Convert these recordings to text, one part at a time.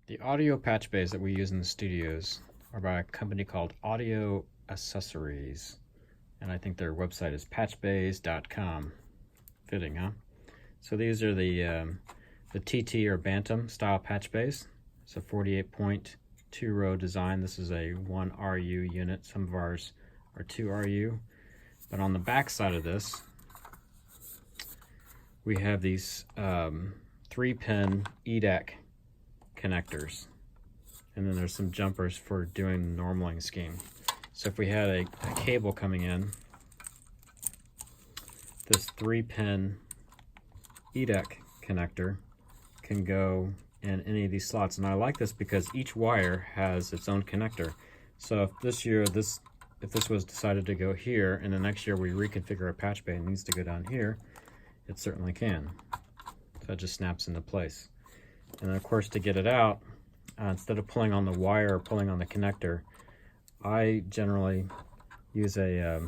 The audio patch bays that we use in the studios are by a company called Audio Accessories, and I think their website is patchbays.com. Fitting, huh? So these are the TT or Bantam style patch bays. It's a 48-point 2-row design. This is a 1 RU unit. Some of ours are 2 RU. But on the back side of this, we have these 3-pin EDAC connectors, and then there's some jumpers for doing the normaling scheme. So if we had a cable coming in, this 3-pin EDAC connector can go in any of these slots, and I like this because each wire has its own connector. So if this year if this was decided to go here, and the next year we reconfigure a patch bay and it needs to go down here, it certainly can. So it just snaps into place. And then of course, to get it out, instead of pulling on the wire or pulling on the connector, I generally use a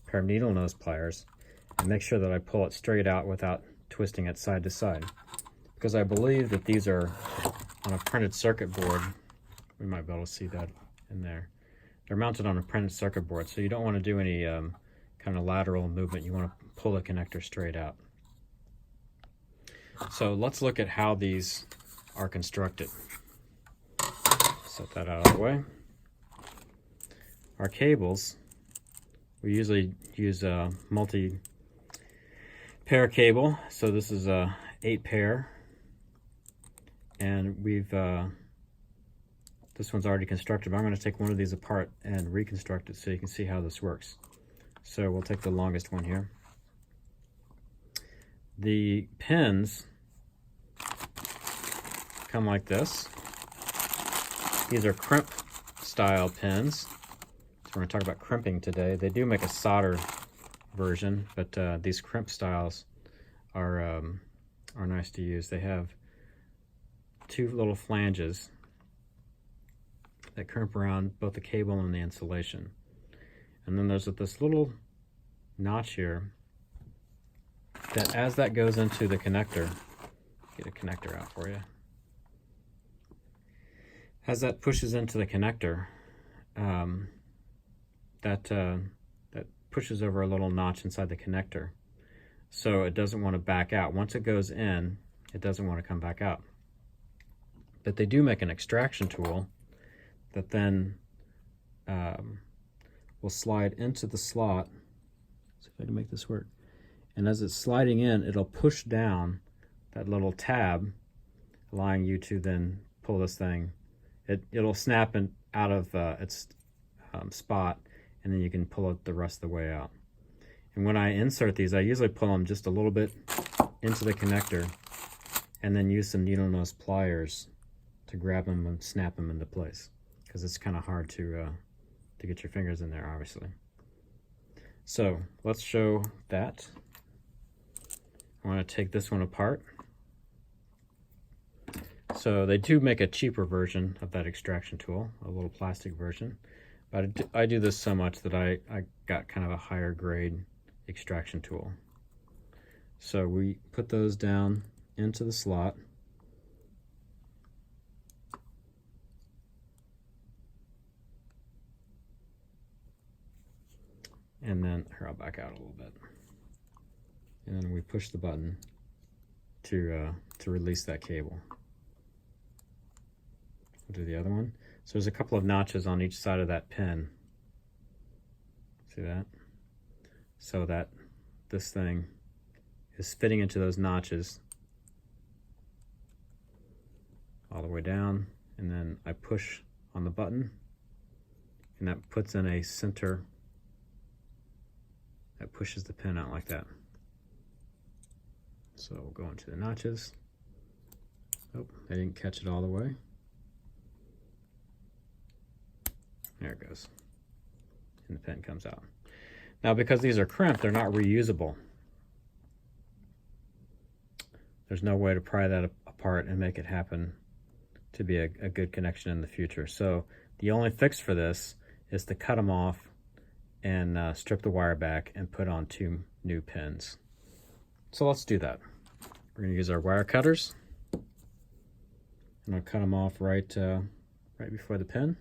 pair of needle nose pliers and make sure that I pull it straight out without twisting it side to side. Because I believe that these are on a printed circuit board. We might be able to see that in there. They're mounted on a printed circuit board, so you don't want to do any kind of lateral movement. You want to pull the connector straight out. So let's look at how these are constructed. Set that out of the way. Our cables, we usually use a multi-pair cable. So this is a 8-pair, and this one's already constructed, but I'm going to take one of these apart and reconstruct it so you can see how this works. So we'll take the longest one here. The pins come like this. These are crimp style pins. So we're going to talk about crimping today. They do make a solder version, but these crimp styles are nice to use. They have 2 little flanges that crimp around both the cable and the insulation. And then there's this little notch here that, as that goes into the connector, get a connector out for you. As that pushes into the connector, that pushes over a little notch inside the connector, so it doesn't want to back out. Once it goes in, it doesn't want to come back out. But they do make an extraction tool that then will slide into the slot. See if I can make this work. And as it's sliding in, it'll push down that little tab, allowing you to then pull this thing. It'll snap out of its spot, and then you can pull it the rest of the way out. And when I insert these, I usually pull them just a little bit into the connector and then use some needle nose pliers to grab them and snap them into place, because it's kind of hard to get your fingers in there, obviously. So let's show that. I want to take this one apart. So they do make a cheaper version of that extraction tool, a little plastic version. But I do this so much that I got kind of a higher grade extraction tool. So we put those down into the slot. And then, here, I'll back out a little bit. And then we push the button to release that cable. We'll do the other one. So there's a couple of notches on each side of that pin. See that? So that this thing is fitting into those notches all the way down, and then I push on the button, and that puts in a center that pushes the pin out like that. So we'll go into the notches. Oh, I didn't catch it all the way. There it goes. And the pin comes out. Now, because these are crimped, they're not reusable. There's no way to pry that apart and make it happen to be a good connection in the future. So the only fix for this is to cut them off and strip the wire back and put on 2 new pins. So let's do that. We're going to use our wire cutters, I'm going to cut them off right before the pin,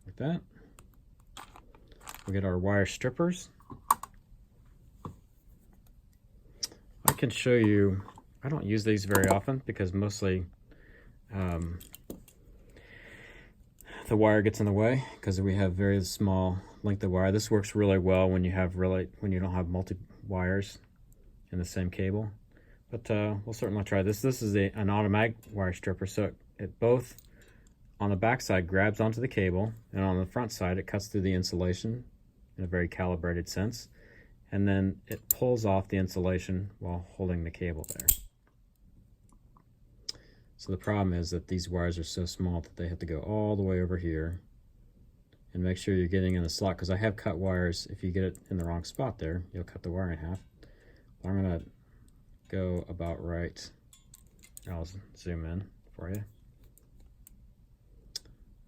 like that. We get our wire strippers. I can show you, I don't use these very often because mostly the wire gets in the way because we have very small length of wire. This works really well when you don't have multi wires in the same cable. But we'll certainly try this. This is an automatic wire stripper, so it both on the back side grabs onto the cable, and on the front side it cuts through the insulation in a very calibrated sense, and then it pulls off the insulation while holding the cable there. So the problem is that these wires are so small that they have to go all the way over here, and make sure you're getting in the slot, because I have cut wires. If you get it in the wrong spot there, you'll cut the wire in half. I'm gonna go about right. I'll zoom in for you.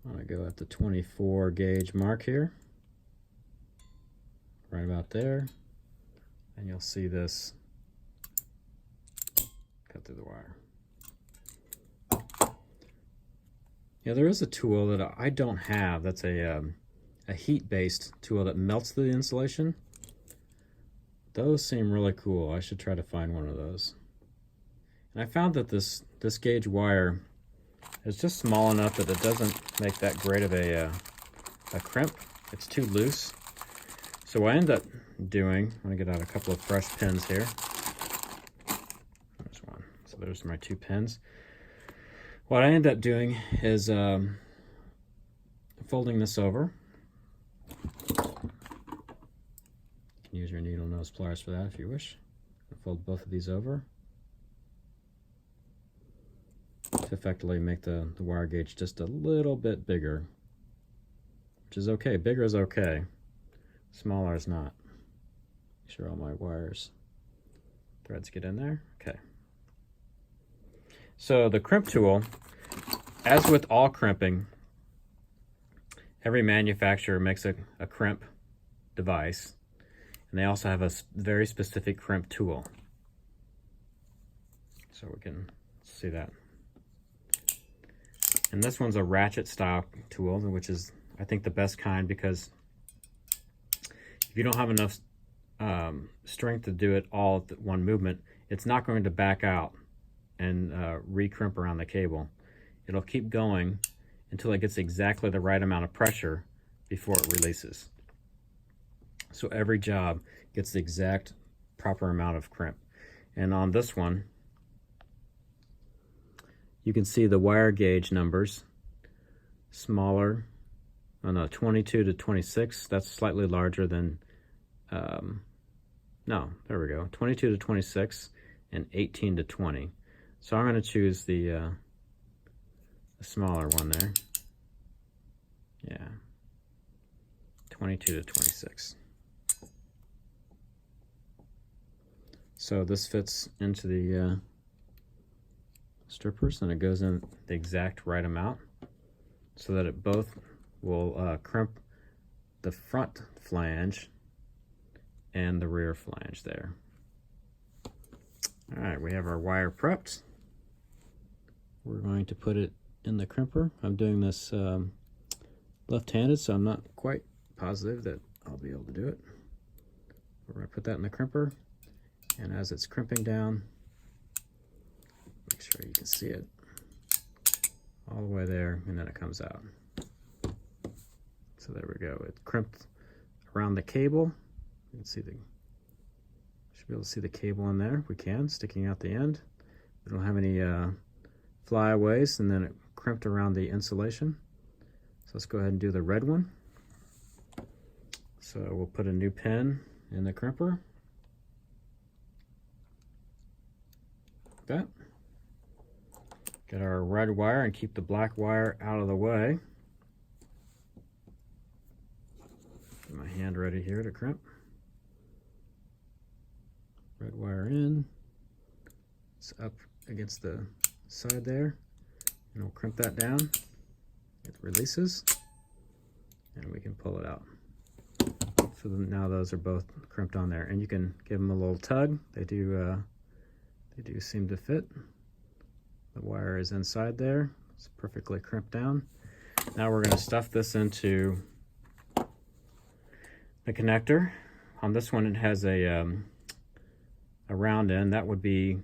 I'm gonna go at the 24 gauge mark here, right about there, and you'll see this cut through the wire. Yeah, there is a tool that I don't have. That's a heat-based tool that melts the insulation. Those seem really cool. I should try to find one of those. And I found that this gauge wire is just small enough that it doesn't make that great of a crimp. It's too loose. So what I end up doing, I'm gonna get out a couple of fresh pins here. There's one. So there's my 2 pins. What I end up doing is folding this over. Use your needle nose pliers for that if you wish. Fold both of these over to effectively make the wire gauge just a little bit bigger, which is okay. Bigger is okay. Smaller is not. Make sure all my threads get in there. Okay. So the crimp tool, as with all crimping, every manufacturer makes a crimp device. And they also have a very specific crimp tool. So we can see that. And this one's a ratchet style tool, which is, I think, the best kind, because if you don't have enough strength to do it all at one movement, it's not going to back out and re-crimp around the cable. It'll keep going until it gets exactly the right amount of pressure before it releases. So every job gets the exact proper amount of crimp. And on this one, you can see the wire gauge numbers smaller. On the 22 to 26, that's slightly larger than, no, there we go, 22 to 26 and 18 to 20. So I'm going to choose the smaller one there. Yeah, 22 to 26. So this fits into the strippers, and it goes in the exact right amount so that it both will crimp the front flange and the rear flange there. All right, we have our wire prepped. We're going to put it in the crimper. I'm doing this left-handed, so I'm not quite positive that I'll be able to do it. We're going to put that in the crimper. And as it's crimping down, make sure you can see it all the way there, and then it comes out. So there we go. It crimped around the cable. You can see should be able to see the cable in there. We can, sticking out the end. We don't have any flyaways, and then it crimped around the insulation. So let's go ahead and do the red one. So we'll put a new pin in the crimper. That. Get our red wire and keep the black wire out of the way. Get my hand ready here to crimp. Red wire in. It's up against the side there. And we'll crimp that down. It releases. And we can pull it out. So now those are both crimped on there. And you can give them a little tug. They do seem to fit The wire is inside there. It's perfectly crimped down. Now we're going to stuff this into the connector. On this one it has a round end. That would be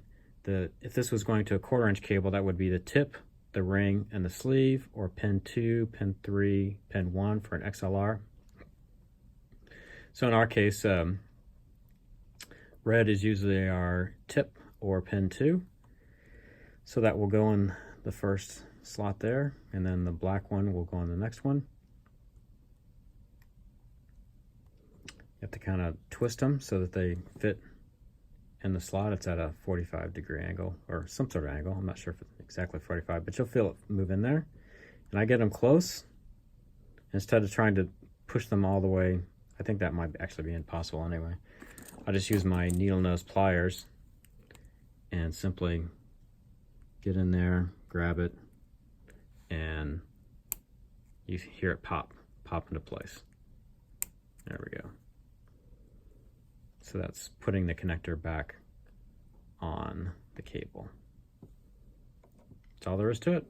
if this was going to a 1/4 inch cable, that would be the tip, the ring, and the sleeve, or pin 2, pin 3, pin 1 for an XLR. So in our case, red is usually our tip or pin 2. So that will go in the first slot there, and then the black one will go in the next one. You have to kind of twist them so that they fit in the slot. It's at a 45-degree angle, or some sort of angle. I'm not sure if it's exactly 45, but you'll feel it move in there. And I get them close. Instead of trying to push them all the way, I think that might actually be impossible anyway. I just use my needle nose pliers and simply get in there, grab it, and you hear it pop into place. There we go. So that's putting the connector back on the cable. That's all there is to it.